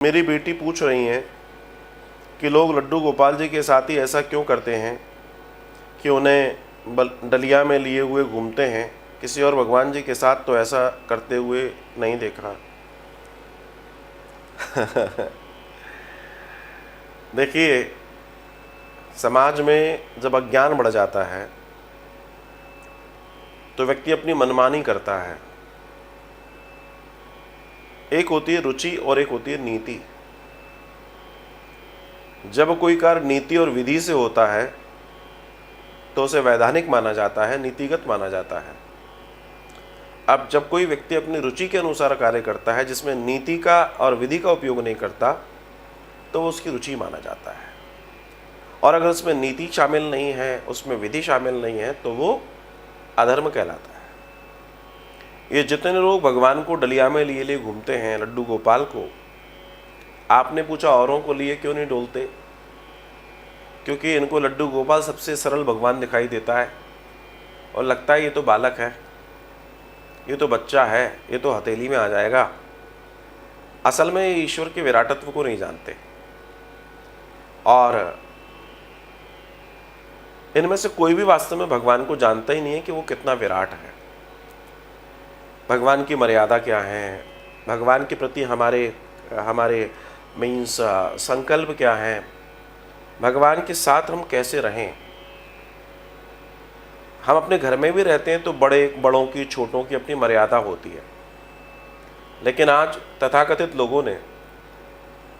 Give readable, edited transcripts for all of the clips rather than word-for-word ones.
मेरी बेटी पूछ रही हैं कि लोग लड्डू गोपाल जी के साथ ही ऐसा क्यों करते हैं कि उन्हें डलिया में लिए हुए घूमते हैं, किसी और भगवान जी के साथ तो ऐसा करते हुए नहीं देखा। देखिए, समाज में जब अज्ञान बढ़ जाता है तो व्यक्ति अपनी मनमानी करता है। एक होती है रुचि और एक होती है नीति। जब कोई कार्य नीति और विधि से होता है तो उसे वैधानिक माना जाता है, नीतिगत माना जाता है। अब जब कोई व्यक्ति अपनी रुचि के अनुसार कार्य करता है, जिसमें नीति का और विधि का उपयोग नहीं करता, तो वो उसकी रुचि माना जाता है। और अगर उसमें नीति शामिल नहीं है, उसमें विधि शामिल नहीं है, तो वो अधर्म कहलाता है। ये जितने लोग भगवान को डलिया में लिए लिए घूमते हैं, लड्डू गोपाल को, आपने पूछा औरों को लिए क्यों नहीं डोलते? क्योंकि इनको लड्डू गोपाल सबसे सरल भगवान दिखाई देता है और लगता है ये तो बालक है, ये तो बच्चा है, ये तो हथेली में आ जाएगा। असल में ये ईश्वर के विराटत्व को नहीं जानते और इनमें से कोई भी वास्तव में भगवान को जानता ही नहीं है कि वो कितना विराट है, भगवान की मर्यादा क्या है, भगवान के प्रति हमारे मीन्स संकल्प क्या है, भगवान के साथ हम कैसे रहें। हम अपने घर में भी रहते हैं तो बड़ों की, छोटों की अपनी मर्यादा होती है, लेकिन आज तथाकथित लोगों ने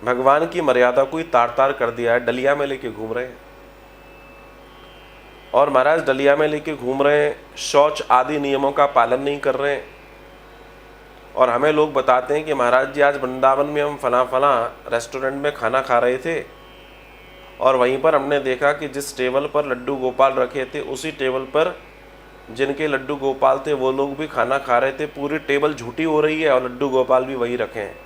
भगवान की मर्यादा को ही तार तार कर दिया है, डलिया में लेके घूम रहे हैं। और महाराज डलिया में लेके घूम रहे हैं, शौच आदि नियमों का पालन नहीं कर रहे हैं। और हमें लोग बताते हैं कि महाराज जी आज वृंदावन में हम फला रेस्टोरेंट में खाना खा रहे थे और वहीं पर हमने देखा कि जिस टेबल पर लड्डू गोपाल रखे थे, उसी टेबल पर जिनके लड्डू गोपाल थे वो लोग भी खाना खा रहे थे। पूरी टेबल झूठी हो रही है और लड्डू गोपाल भी वही रखे हैं।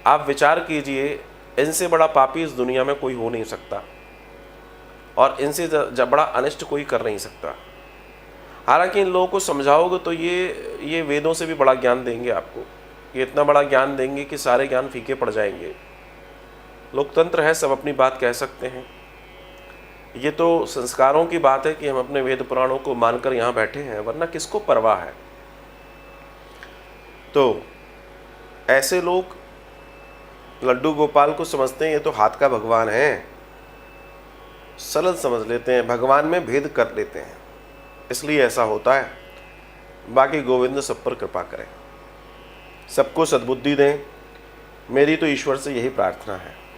आप विचार कीजिए, इनसे बड़ा पापी इस दुनिया में कोई हो नहीं सकता और इनसे बड़ा अनिष्ट कोई कर नहीं सकता। हालांकि इन लोगों को समझाओगे तो ये वेदों से भी बड़ा ज्ञान देंगे आपको। ये इतना बड़ा ज्ञान देंगे कि सारे ज्ञान फीके पड़ जाएंगे। लोकतंत्र है, सब अपनी बात कह सकते हैं। ये तो संस्कारों की बात है कि हम अपने वेद पुराणों को मानकर यहाँ बैठे हैं, वरना किसको परवाह है। तो ऐसे लोग लड्डू गोपाल को समझते हैं ये तो हाथ का भगवान है, सरल समझ लेते हैं, भगवान में भेद कर लेते हैं, इसलिए ऐसा होता है। बाकी गोविंद सब पर कृपा करें, सबको सद्बुद्धि दें। मेरी तो ईश्वर से यही प्रार्थना है।